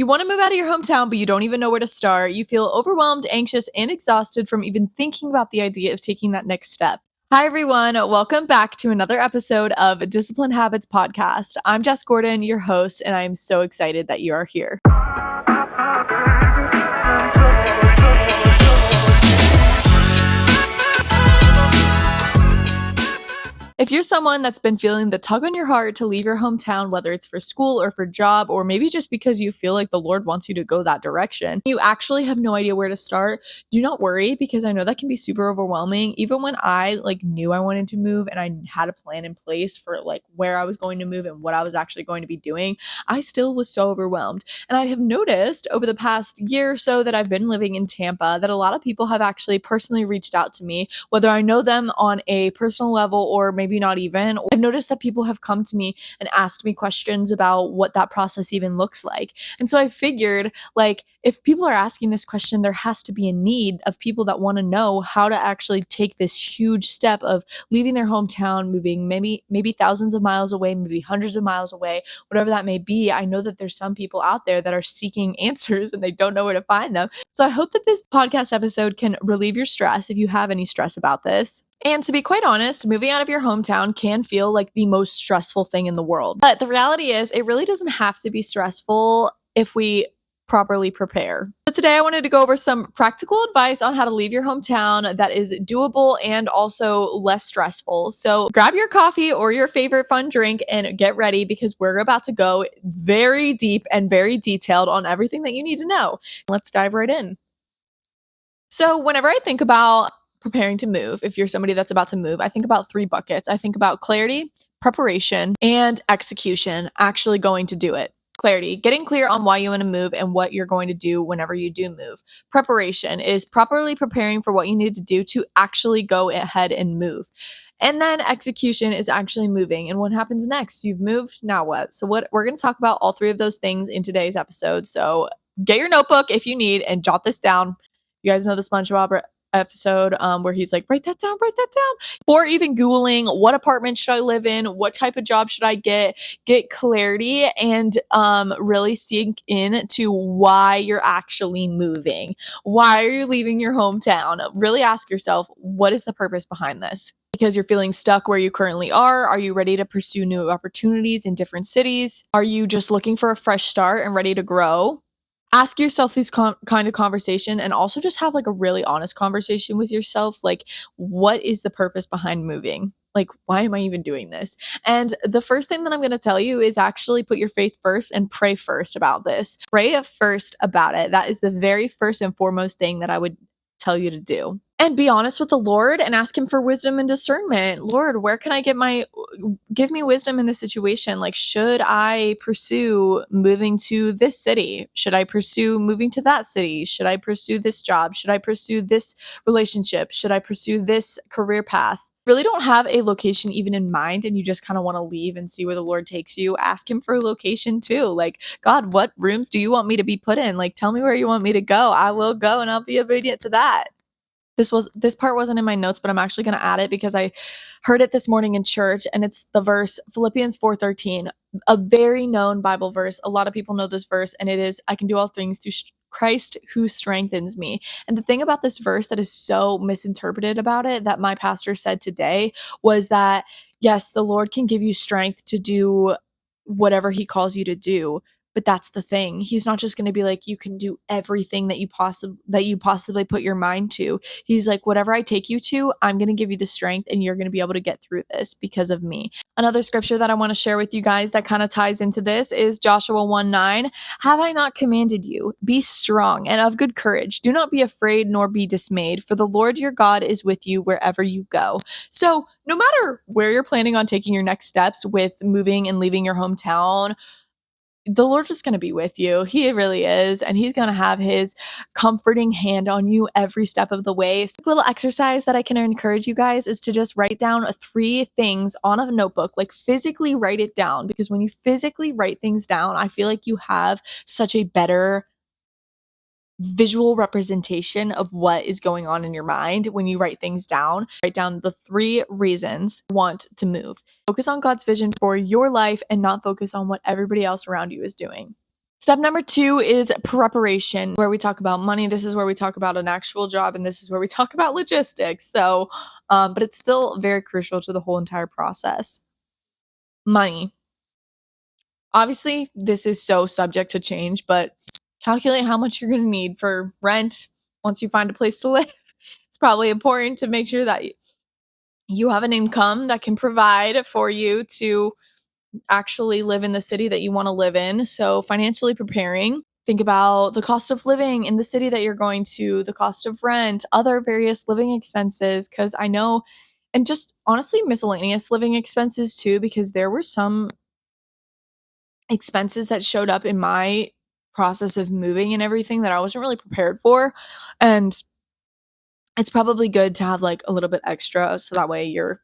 You want to move out of your hometown, but you don't even know where to start. You feel overwhelmed, anxious, and exhausted from even thinking about the idea of taking that next step. Hi, everyone. Welcome back to another episode of Disciplined Habits Podcast. I'm Jess Gordon, your host, and I am so excited that you are here. If you're someone that's been feeling the tug on your heart to leave your hometown, whether it's for school or for job, or maybe just because you feel like the Lord wants you to go that direction, you actually have no idea where to start, do not worry, because I know that can be super overwhelming. Even when I knew I wanted to move and I had a plan in place for where I was going to move and what I was actually going to be doing, I still was so overwhelmed. And I have noticed over the past year or so that I've been living in Tampa that a lot of people have actually personally reached out to me, whether I know them on a personal level or maybe not even. I've noticed that people have come to me and asked me questions about what that process even looks like. And so I figured, if people are asking this question, there has to be a need of people that want to know how to actually take this huge step of leaving their hometown, moving maybe thousands of miles away, maybe hundreds of miles away, whatever that may be. I know that there's some people out there that are seeking answers and they don't know where to find them. So I hope that this podcast episode can relieve your stress if you have any stress about this. And to be quite honest, moving out of your hometown can feel like the most stressful thing in the world. But the reality is, it really doesn't have to be stressful if we properly prepare. So today I wanted to go over some practical advice on how to leave your hometown that is doable and also less stressful. So grab your coffee or your favorite fun drink and get ready, because we're about to go very deep and very detailed on everything that you need to know. Let's dive right in. So whenever I think about preparing to move, if you're somebody that's about to move, I think about three buckets. I think about clarity, preparation, and execution, actually going to do it. Clarity, getting clear on why you want to move and what you're going to do whenever you do move. Preparation is properly preparing for what you need to do to actually go ahead and move. And then execution is actually moving. And what happens next? You've moved, now what? So we're going to talk about all three of those things in today's episode. So get your notebook if you need and jot this down. You guys know the SpongeBob episode where he's like, write that down. Or even Googling, what apartment should I live in? What type of job should I get clarity and really sink into why you're actually moving. Why are you leaving your hometown? Really ask yourself, what is the purpose behind this? Because you're feeling stuck where you currently are? Are you ready to pursue new opportunities in different cities? Are you just looking for a fresh start and ready to grow? Ask yourself these kind of conversation, and also just have a really honest conversation with yourself. What is the purpose behind moving? Why am I even doing this? And the first thing that I'm going to tell you is actually put your faith first and pray first about this. Pray first about it. That is the very first and foremost thing that I would tell you to do. And be honest with the Lord and ask him for wisdom and discernment. Lord, where can I give me wisdom in this situation? Should I pursue moving to this city? Should I pursue moving to that city? Should I pursue this job? Should I pursue this relationship? Should I pursue this career path? Really don't have a location even in mind and you just kind of want to leave and see where the Lord takes you, ask him for a location too. God, what rooms do you want me to be put in? Tell me where you want me to go. I will go and I'll be obedient to that. This part wasn't in my notes, but I'm actually going to add it because I heard it this morning in church, and it's the verse Philippians 4:13, a very known Bible verse. A lot of people know this verse, and it is, I can do all things through Christ who strengthens me. And the thing about this verse that is so misinterpreted about it, that my pastor said today, was that yes, the Lord can give you strength to do whatever he calls you to do. But that's the thing. He's not just going to be like, you can do everything that you possibly put your mind to. He's like, whatever I take you to, I'm going to give you the strength and you're going to be able to get through this because of me. Another scripture that I want to share with you guys that kind of ties into this is Joshua 1:9. Have I not commanded you? Be strong and of good courage. Do not be afraid nor be dismayed, for the Lord your God is with you wherever you go. So no matter where you're planning on taking your next steps with moving and leaving your hometown, the Lord is going to be with you. He really is. And he's going to have his comforting hand on you every step of the way. So a little exercise that I can encourage you guys is to just write down 3 things on a notebook, physically write it down. Because when you physically write things down, I feel like you have such a better visual representation of what is going on in your mind when you write things down. Write down the 3 reasons you want to move. Focus on God's vision for your life and not focus on what everybody else around you is doing. Step number 2 is preparation, where we talk about money. This is where we talk about an actual job, and this is where we talk about logistics. So, but it's still very crucial to the whole entire process. Money. Obviously, this is so subject to change, but calculate how much you're going to need for rent once you find a place to live. It's probably important to make sure that you have an income that can provide for you to actually live in the city that you want to live in. So, financially preparing. Think about the cost of living in the city that you're going to, the cost of rent, other various living expenses. Because I know, and just honestly, miscellaneous living expenses too, because there were some expenses that showed up in my process of moving and everything that I wasn't really prepared for. And it's probably good to have like a little bit extra so that way you're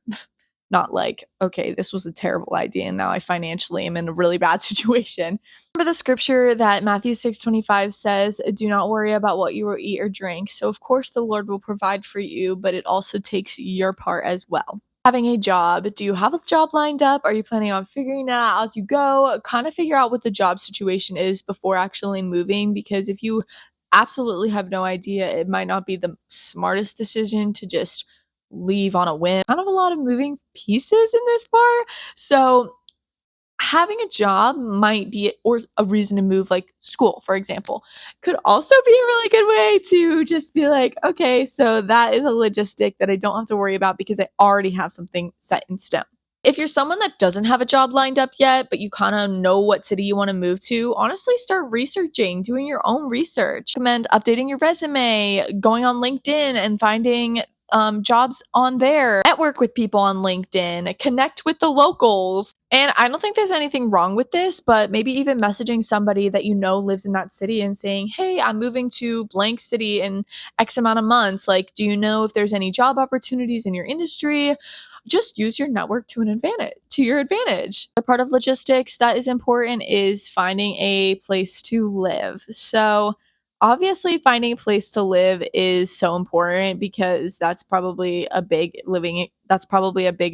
not like, okay, this was a terrible idea and now I financially am in a really bad situation. Remember the scripture that Matthew 6:25 says, do not worry about what you will eat or drink. So of course the Lord will provide for you, but it also takes your part as well. Having a job. Do you have a job lined up? Are you planning on figuring it out as you go? Kind of figure out what the job situation is before actually moving, because if you absolutely have no idea, it might not be the smartest decision to just leave on a whim. Kind of a lot of moving pieces in this part. So having a job might be or a reason to move, like school, for example, could also be a really good way to just be like, okay, so that is a logistic that I don't have to worry about because I already have something set in stone. If you're someone that doesn't have a job lined up yet, but you kind of know what city you want to move to, honestly start researching, doing your own research. I recommend updating your resume, going on LinkedIn and finding jobs on there, network with people on LinkedIn, connect with the locals. And I don't think there's anything wrong with this, but maybe even messaging somebody that you know lives in that city and saying, hey, I'm moving to blank city in X amount of months. Like, do you know if there's any job opportunities in your industry? Just use your network to your advantage. The part of logistics that is important is finding a place to live. So obviously finding a place to live is so important because that's probably a big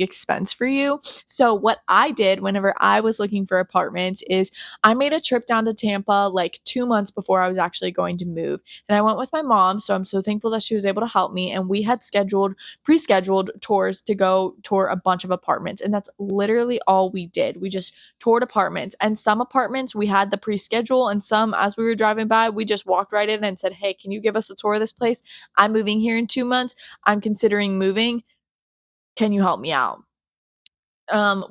expense for you. So what I did whenever I was looking for apartments is I made a trip down to Tampa like 2 months before I was actually going to move. And I went with my mom, so I'm so thankful that she was able to help me, and we had pre-scheduled tours to go tour a bunch of apartments, and that's literally all we did. We just toured apartments, and some apartments we had the pre-schedule, and some as we were driving by we just walked right in and said, hey, can you give us a tour of this place? I'm moving here in 2 months. I'm considering moving. Can you help me out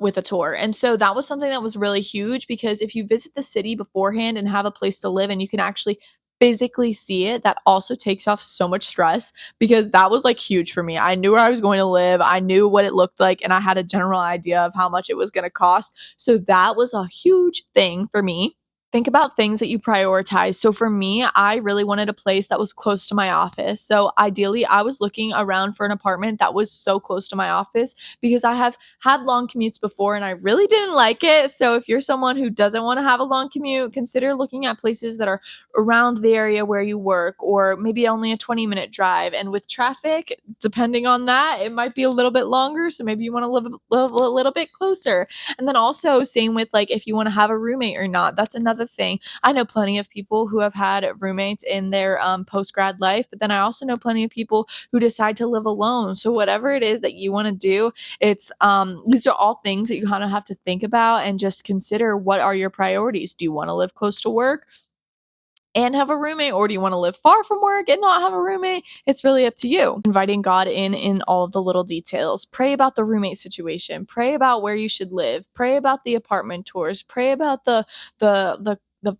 with a tour? And so that was something that was really huge, because if you visit the city beforehand and have a place to live and you can actually physically see it, that also takes off so much stress, because that was like huge for me. I knew where I was going to live, I knew what it looked like, and I had a general idea of how much it was going to cost. So that was a huge thing for me. Think about things that you prioritize. So for me, I really wanted a place that was close to my office. So ideally, I was looking around for an apartment that was so close to my office, because I have had long commutes before and I really didn't like it. So if you're someone who doesn't want to have a long commute, consider looking at places that are around the area where you work, or maybe only a 20-minute drive. And with traffic, depending on that, it might be a little bit longer. So maybe you want to live a little bit closer. And then also same with like if you want to have a roommate or not. That's another thing. I know plenty of people who have had roommates in their post-grad life, but then I also know plenty of people who decide to live alone. So whatever it is that you want to do, it's these are all things that you kind of have to think about and just consider, what are your priorities? Do you want to live close to work and have a roommate, or do you want to live far from work and not have a roommate? It's really up to you. Inviting God in all of the little details. Pray about the roommate situation. Pray about where you should live. Pray about the apartment tours. Pray about the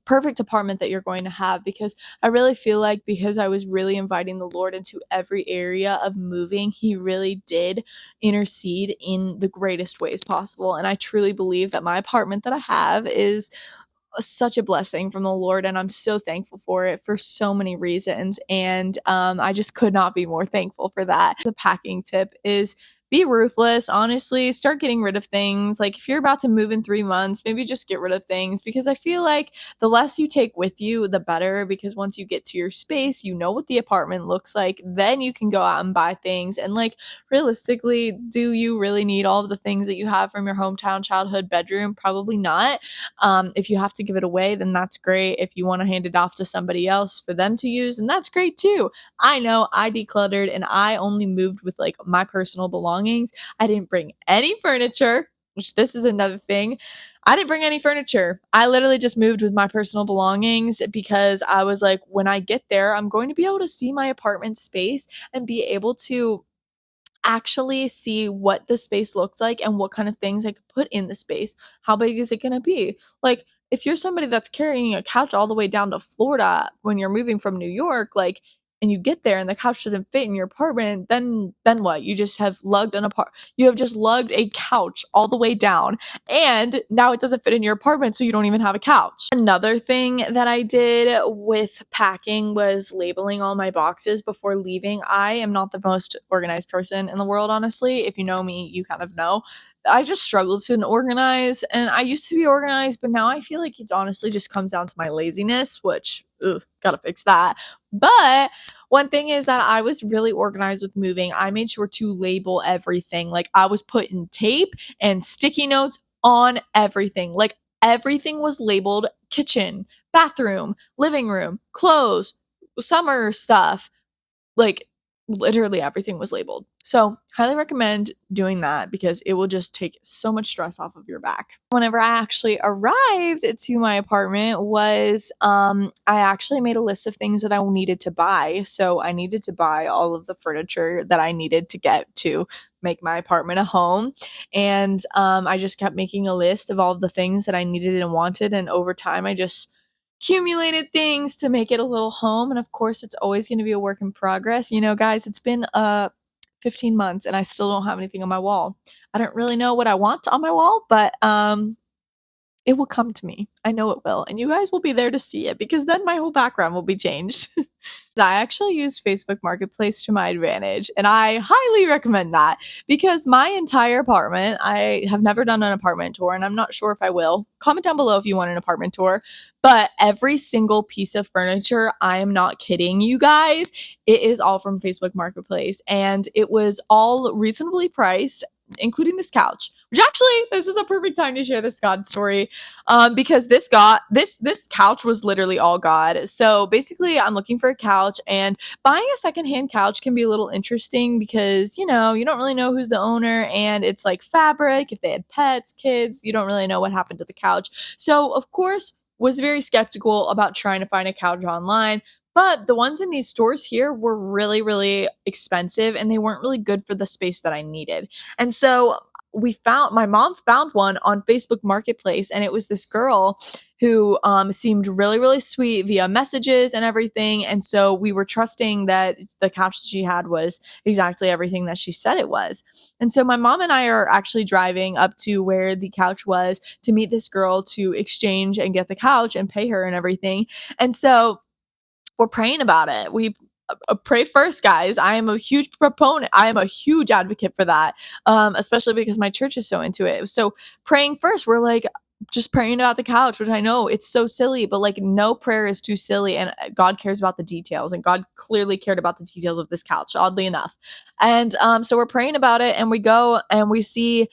perfect apartment that you're going to have, because I really feel like, because I was really inviting the Lord into every area of moving, he really did intercede in the greatest ways possible. And I truly believe that my apartment that I have is such a blessing from the Lord, and I'm so thankful for it for so many reasons. And I just could not be more thankful for that. The packing tip is be ruthless, honestly. Start getting rid of things. Like, if you're about to move in 3 months, maybe just get rid of things, because I feel like the less you take with you, the better, because once you get to your space, you know what the apartment looks like. Then you can go out and buy things. And like, realistically, do you really need all of the things that you have from your hometown childhood bedroom? Probably not. If you have to give it away, then that's great. If you want to hand it off to somebody else for them to use, then that's great too. I know I decluttered and I only moved with like my personal belongings. I didn't bring any furniture, which this is another thing. I didn't bring any furniture. I literally just moved with my personal belongings because I was like, when I get there, I'm going to be able to see my apartment space and be able to actually see what the space looks like and what kind of things I could put in the space. How big is it going to be? Like, if you're somebody that's carrying a couch all the way down to Florida when you're moving from New York, like, and you get there and the couch doesn't fit in your apartment, then what? You just have lugged you have just lugged a couch all the way down, and now it doesn't fit in your apartment, so you don't even have a couch. Another thing that I did with packing was labeling all my boxes before leaving. I am not the most organized person in the world, honestly. If you know me, you kind of know. I just struggle to organize, and I used to be organized, but now I feel like it honestly just comes down to my laziness, which, gotta fix that. But one thing is that I was really organized with moving. I made sure to label everything. Like, I was putting tape and sticky notes on everything. Like, everything was labeled: kitchen, bathroom, living room, clothes, summer stuff. Like, literally everything was labeled. So, highly recommend doing that because it will just take so much stress off of your back. Whenever I actually arrived to my apartment was I actually made a list of things that I needed to buy. So, I needed to buy all of the furniture that I needed to get to make my apartment a home. And I just kept making a list of all of the things that I needed and wanted, and over time I just accumulated things to make it a little home. And of course, it's always going to be a work in progress. You know, guys, it's been 15 months and I still don't have anything on my wall. I don't really know what I want on my wall, but it will come to me. I know it will. And you guys will be there to see it because then my whole background will be changed. I actually used Facebook Marketplace to my advantage, and I highly recommend that because my entire apartment, I have never done an apartment tour, and I'm not sure if I will. Comment down below if you want an apartment tour. But every single piece of furniture, I am not kidding you guys, it is all from Facebook Marketplace, and it was all reasonably priced, including this couch, which actually, this is a perfect time to share this God story, because this couch was literally all God. So basically, I'm looking for a couch, and buying a secondhand couch can be a little interesting because, you know, you don't really know who's the owner, and it's like fabric. If they had pets, kids, you don't really know what happened to the couch. So of course, was very skeptical about trying to find a couch online. But the ones in these stores here were really, really expensive, and they weren't really good for the space that I needed. And so my mom found one on Facebook Marketplace, and it was this girl who seemed really, really sweet via messages and everything. And so we were trusting that the couch that she had was exactly everything that she said it was. And so my mom and I are actually driving up to where the couch was to meet this girl to exchange and get the couch and pay her and everything. And so we're praying about it. We pray first, guys. I am a huge proponent. I am a huge advocate for that, especially because my church is so into it. So praying first, we're like just praying about the couch, which I know it's so silly, but like no prayer is too silly, and God cares about the details, and God clearly cared about the details of this couch, oddly enough. And so we're praying about it, and we go and we see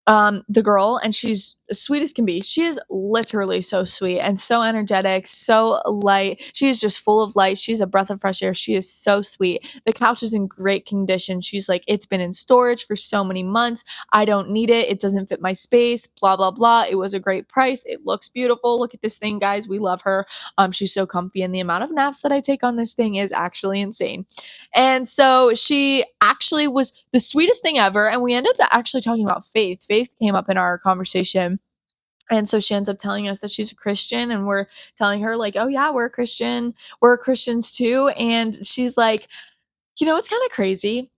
the girl, and she's as sweet as can be. She is literally so sweet and so energetic, so light. She is just full of light. She's a breath of fresh air. She is so sweet. The couch is in great condition. She's like, it's been in storage for so many months. I don't need it. It doesn't fit my space, blah, blah, blah. It was a great price. It looks beautiful. Look at this thing, guys. We love her. She's so comfy, and the amount of naps that I take on this thing is actually insane. And so she actually was the sweetest thing ever. And we ended up actually talking about faith. Faith came up in our conversation. And so she ends up telling us that she's a Christian, and we're telling her like, oh yeah, we're a Christian. We're Christians too. And she's like, you know, it's kind of crazy.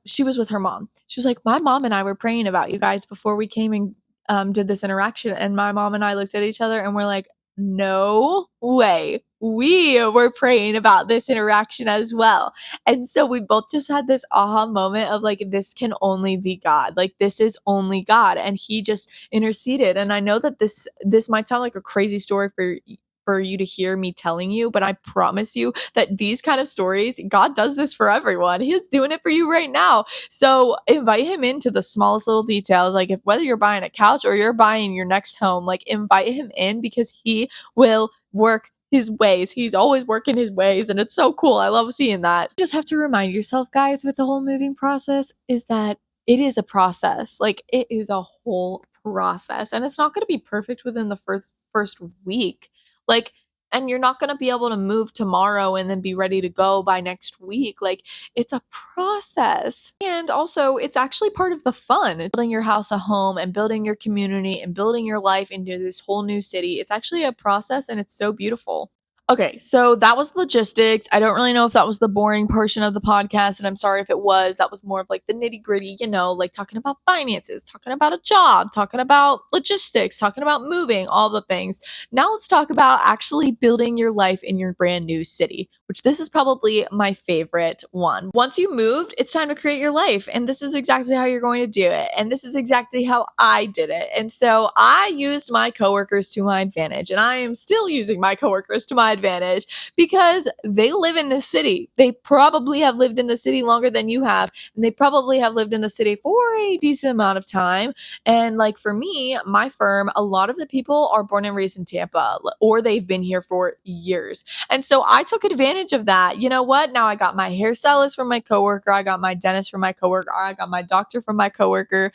She was with her mom. She was like, my mom and I were praying about you guys before we came and did this interaction. And my mom and I looked at each other and we're like, no way. We were praying about this interaction as well. And so we both just had this aha moment of like, this can only be God. Like, this is only God. And he just interceded. And I know that this might sound like a crazy story for you to hear me telling you, but I promise you that these kind of stories, God does this for everyone. He's doing it for you right now. So invite him into the smallest little details. Like, if whether you're buying a couch or you're buying your next home, like, invite him in because he will work his ways. He's always working his ways, and it's so cool. I love seeing that. You just have to remind yourself, guys, with the whole moving process is that it is a process. Like, it is a whole process, and it's not going to be perfect within the first week. Like, and you're not going to be able to move tomorrow and then be ready to go by next week. Like, it's a process. And also, it's actually part of the fun. Building your house a home and building your community and building your life into this whole new city. It's actually a process and it's so beautiful. Okay, so that was logistics. I don't really know if that was the boring portion of the podcast, and I'm sorry if it was. That was more of like the nitty gritty, like talking about finances, talking about a job, talking about logistics, talking about moving, all the things. Now let's talk about actually building your life in your brand new city, which this is probably my favorite one. Once you moved, it's time to create your life, and this is exactly how you're going to do it, and this is exactly how I did it. And so I used my coworkers to my advantage, and I am still using my coworkers to my advantage because they live in this city. They probably have lived in the city longer than you have, and they probably have lived in the city for a decent amount of time. And like for me, my firm, a lot of the people are born and raised in Tampa, or they've been here for years. And so I took advantage of that. You know what? Now I got my hairstylist from my coworker, I got my dentist from my coworker, I got my doctor from my coworker.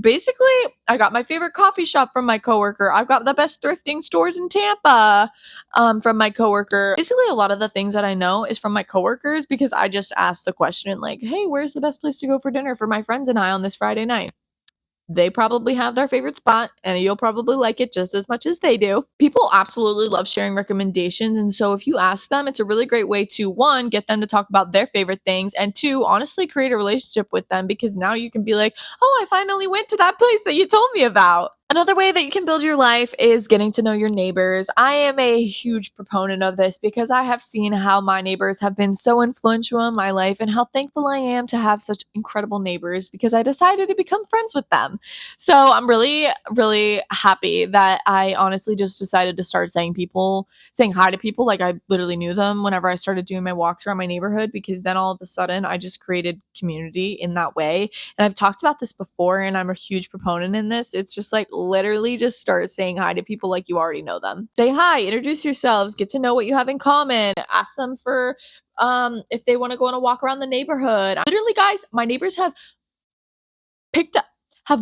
Basically, I got my favorite coffee shop from my coworker. I've got the best thrifting stores in Tampa from my coworker. Basically, a lot of the things that I know is from my coworkers because I just asked the question like, hey, where's the best place to go for dinner for my friends and I on this Friday night? They probably have their favorite spot and you'll probably like it just as much as they do. People absolutely love sharing recommendations. And so if you ask them, it's a really great way to, one, get them to talk about their favorite things, and two, honestly create a relationship with them because now you can be like, oh, I finally went to that place that you told me about. Another way that you can build your life is getting to know your neighbors. I am a huge proponent of this because I have seen how my neighbors have been so influential in my life and how thankful I am to have such incredible neighbors because I decided to become friends with them. So I'm really, really happy that I honestly just decided to start saying hi to people like I literally knew them whenever I started doing my walks around my neighborhood, because then all of a sudden I just created community in that way. And I've talked about this before and I'm a huge proponent in this. It's just like literally just start saying hi to people like you already know them. Say hi, introduce yourselves, get to know what you have in common, ask them for if they want to go on a walk around the neighborhood. Literally, guys, my neighbors have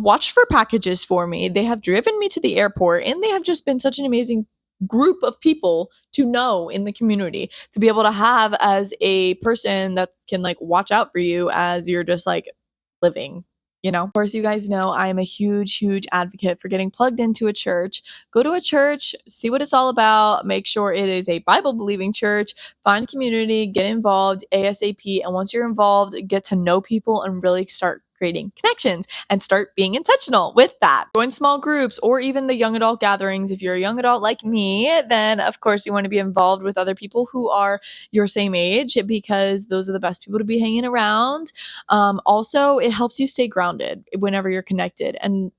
watched for packages for me. They have driven me to the airport, and they have just been such an amazing group of people to know in the community, to be able to have as a person that can like watch out for you as you're just like living. Of course, you guys know I am a huge, huge advocate for getting plugged into a church. Go to a church, see what it's all about, make sure it is a Bible believing church, find community, get involved ASAP. And once you're involved, get to know people and really start creating connections and start being intentional with that. Join small groups or even the young adult gatherings. If you're a young adult like me, then of course you want to be involved with other people who are your same age because those are the best people to be hanging around. Also, it helps you stay grounded whenever you're connected, and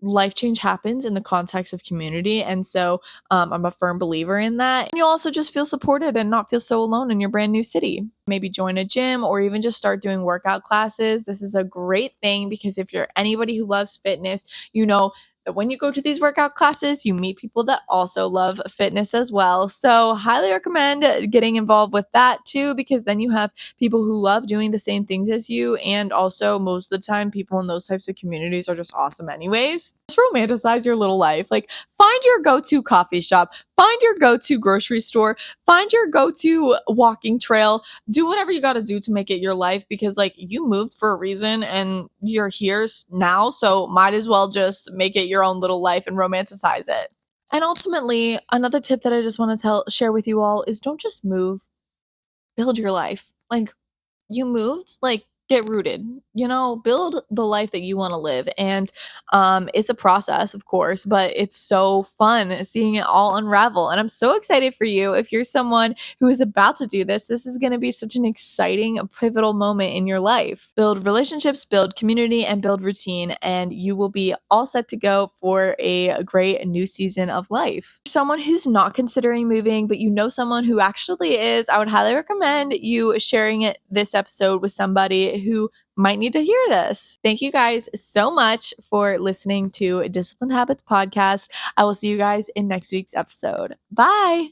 life change happens in the context of community. And so I'm a firm believer in that. And you'll also just feel supported and not feel so alone in your brand new city. Maybe join a gym or even just start doing workout classes. This is a great thing because if you're anybody who loves fitness, you know that when you go to these workout classes, you meet people that also love fitness as well. So highly recommend getting involved with that too, because then you have people who love doing the same things as you. And also most of the time, people in those types of communities are just awesome anyways. Just romanticize your little life. Like, find your go-to coffee shop, find your go-to grocery store, find your go-to walking trail, do whatever you got to do to make it your life, because like you moved for a reason and you're here now. So might as well just make it your own little life and romanticize it. And ultimately, another tip that I just want to share with you all is don't just move, build your life. Like, you moved, like, get rooted. build the life that you want to live. And it's a process, of course, but it's so fun seeing it all unravel. And I'm so excited for you. If you're someone who is about to do this, this is going to be such an exciting, pivotal moment in your life. Build relationships, build community, and build routine, and you will be all set to go for a great new season of life. Someone who's not considering moving, but someone who actually is, I would highly recommend you sharing this episode with somebody who might need to hear this. Thank you guys so much for listening to Disciplined Habits Podcast. I will see you guys in next week's episode. Bye.